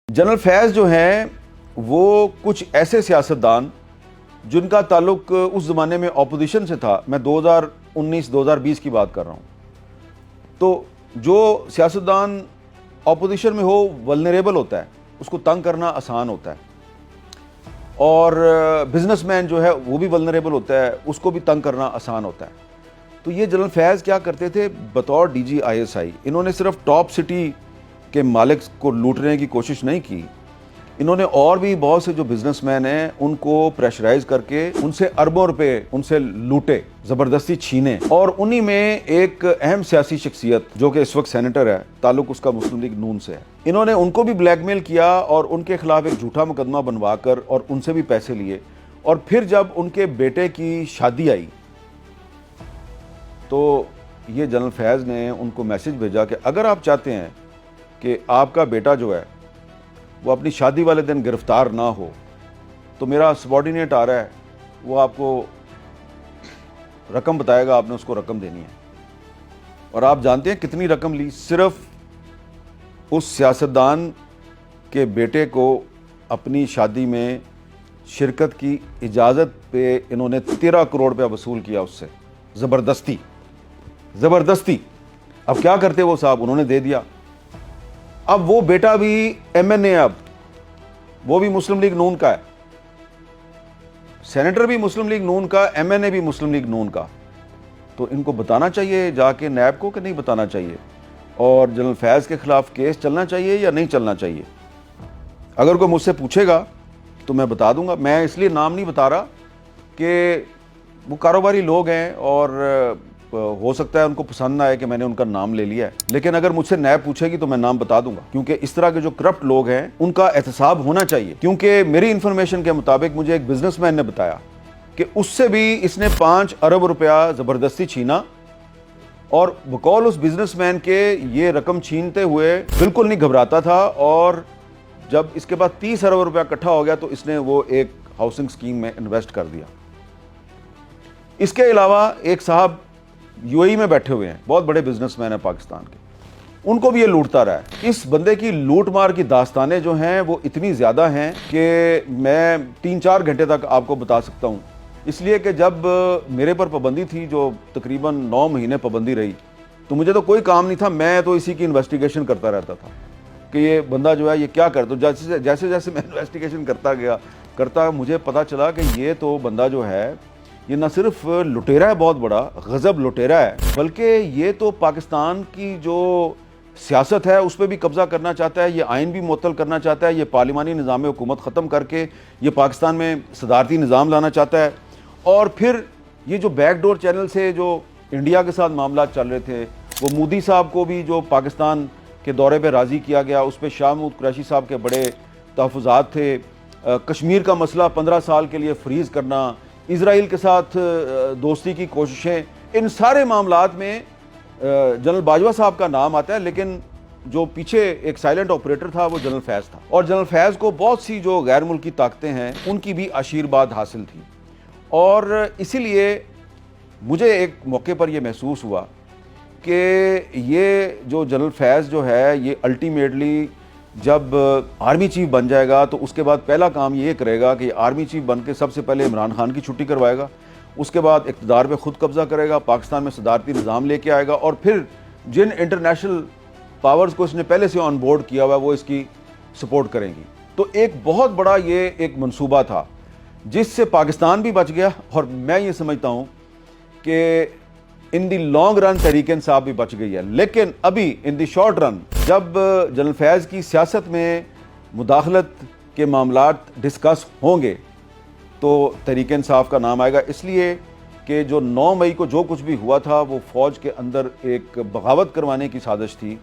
General फैज़ जो हैं वो कुछ ऐसे सियासतदान जिनका ताल्लुक उस ज़माने में अपोजिशन से था। मैं 2019-2020 की बात कर रहा हूँ। तो जो सियासतदान अपोजिशन में हो वल्नरेबल होता है, उसको तंग करना आसान होता है, और बिजनेसमैन जो है वो भी वल्नरेबल होता है, उसको भी तंग करना आसान होता है। तो ये जनरल फैज़ क्या करते थे, बतौर डीजी आईएसआई इन्होंने सिर्फ टॉप सिटी के मालिक को लूटने की कोशिश नहीं की, इन्होंने और भी बहुत से जो बिजनेसमैन हैं उनको प्रेशराइज करके उनसे अरबों रुपए उनसे लूटे, ज़बरदस्ती छीने। और उन्हीं में एक अहम सियासी शख्सियत जो कि इस वक्त सेनेटर है, ताल्लुक उसका मुस्लिम लीग नून से है, इन्होंने उनको भी ब्लैकमेल किया और उनके खिलाफ एक झूठा मुकदमा बनवाकर और उनसे भी पैसे लिए। और फिर जब उनके बेटे की शादी आई तो ये जनरल फैज़ ने उनको मैसेज भेजा कि अगर आप चाहते हैं कि आपका बेटा जो है वो अपनी शादी वाले दिन गिरफ्तार ना हो, तो मेरा सबॉर्डिनेट आ रहा है, वो आपको रकम बताएगा, आपने उसको रकम देनी है। और आप जानते हैं कितनी रकम ली? सिर्फ उस सियासतदान के बेटे को अपनी शादी में शिरकत की इजाज़त पे इन्होंने 13 करोड़ रुपया वसूल किया उससे, ज़बरदस्ती। अब क्या करते वो साहब, उन्होंने दे दिया। अब वो बेटा भी एमएनए, अब वो भी मुस्लिम लीग नून का है, सेनेटर भी मुस्लिम लीग नून का, एमएनए भी मुस्लिम लीग नून का। तो इनको बताना चाहिए जाके नैब को कि नहीं बताना चाहिए, और जनरल फैज़ के खिलाफ केस चलना चाहिए या नहीं चलना चाहिए? अगर कोई मुझसे पूछेगा तो मैं बता दूंगा। मैं इसलिए नाम नहीं बता रहा कि वो कारोबारी लोग हैं और हो सकता है उनको पसंद ना आए कि मैंने उनका नाम ले लिया है, लेकिन अगर मुझसे नैब पूछेगी तो मैं नाम बता दूंगा, क्योंकि इस तरह के जो करप्ट लोग हैं उनका एहतसाब होना चाहिए। क्योंकि मेरी इंफॉर्मेशन के मुताबिक मुझे एक बिजनेसमैन ने बताया कि उससे भी इसने 5 अरब रुपया ज़बरदस्ती छीना, और बकौल उस बिजनेसमैन के ये रकम छीनते हुए बिल्कुल नहीं घबराता था। और जब इसके बाद 30 अरब रुपया इकट्ठा हो गया तो इसने वो एक हाउसिंग स्कीम में इन्वेस्ट कर दिया। इसके अलावा एक साहब यूएई में बैठे हुए हैं, बहुत बड़े बिजनेसमैन हैं पाकिस्तान के, उनको भी ये लूटता रहा है। इस बंदे की लूट मार की दास्तानें जो हैं वो इतनी ज़्यादा हैं कि मैं 3-4 घंटे तक आपको बता सकता हूँ। इसलिए कि जब मेरे पर पाबंदी थी, जो तकरीबन 9 महीने पाबंदी रही, तो मुझे तो कोई काम नहीं था, मैं तो इसी की इन्वेस्टिगेशन करता रहता था कि ये बंदा जो है ये क्या कर। तो जैसे जैसे मैं इन्वेस्टिगेशन करता मुझे पता चला कि ये तो बंदा जो है ये न सिर्फ लुटेरा है, बहुत बड़ा गजब लुटेरा है, बल्कि ये तो पाकिस्तान की जो सियासत है उस पर भी कब्जा करना चाहता है, ये आइन भी मुअत्तल करना चाहता है, ये पार्लिमानी निज़ाम हुकूमत ख़त्म करके ये पाकिस्तान में सदारती निज़ाम लाना चाहता है। और फिर ये जो बैकडोर चैनल से जो इंडिया के साथ मामला चल रहे थे, वो मोदी साहब को भी जो पाकिस्तान के दौरे पर राज़ी किया गया, उस पर शाह महमूद कुरैशी साहब के बड़े तहफ़्फ़ुज़ात थे। कश्मीर का मसला 15 साल के लिए फ्रीज़ करना, इजराइल के साथ दोस्ती की कोशिशें, इन सारे मामलात में जनरल बाजवा साहब का नाम आता है, लेकिन जो पीछे एक साइलेंट ऑपरेटर था वो जनरल फैज़ था। और जनरल फैज़ को बहुत सी जो गैर मुल्की ताकतें हैं उनकी भी आशीर्वाद हासिल थी। और इसीलिए मुझे एक मौके पर यह महसूस हुआ कि ये जो जनरल फैज़ जो है ये अल्टीमेटली जब आर्मी चीफ बन जाएगा तो उसके बाद पहला काम ये करेगा कि आर्मी चीफ बन के सबसे पहले इमरान खान की छुट्टी करवाएगा, उसके बाद इक़्तिदार पे खुद कब्जा करेगा, पाकिस्तान में सदारती निज़ाम लेके आएगा, और फिर जिन इंटरनेशनल पावर्स को इसने पहले से ऑन बोर्ड किया हुआ है वो इसकी सपोर्ट करेंगी। तो एक बहुत बड़ा ये एक मंसूबा था जिससे पाकिस्तान भी बच गया, और मैं ये समझता हूँ कि इन दी लॉन्ग रन तहरीक इंसाफ भी बच गई है। लेकिन अभी इन दी शॉर्ट रन जब जनरल फैज़ की सियासत में मुदाखलत के मामलात डिस्कस होंगे तो तहरीक इंसाफ का नाम आएगा, इसलिए कि जो 9 मई को जो कुछ भी हुआ था वो फ़ौज के अंदर एक बगावत करवाने की साजिश थी।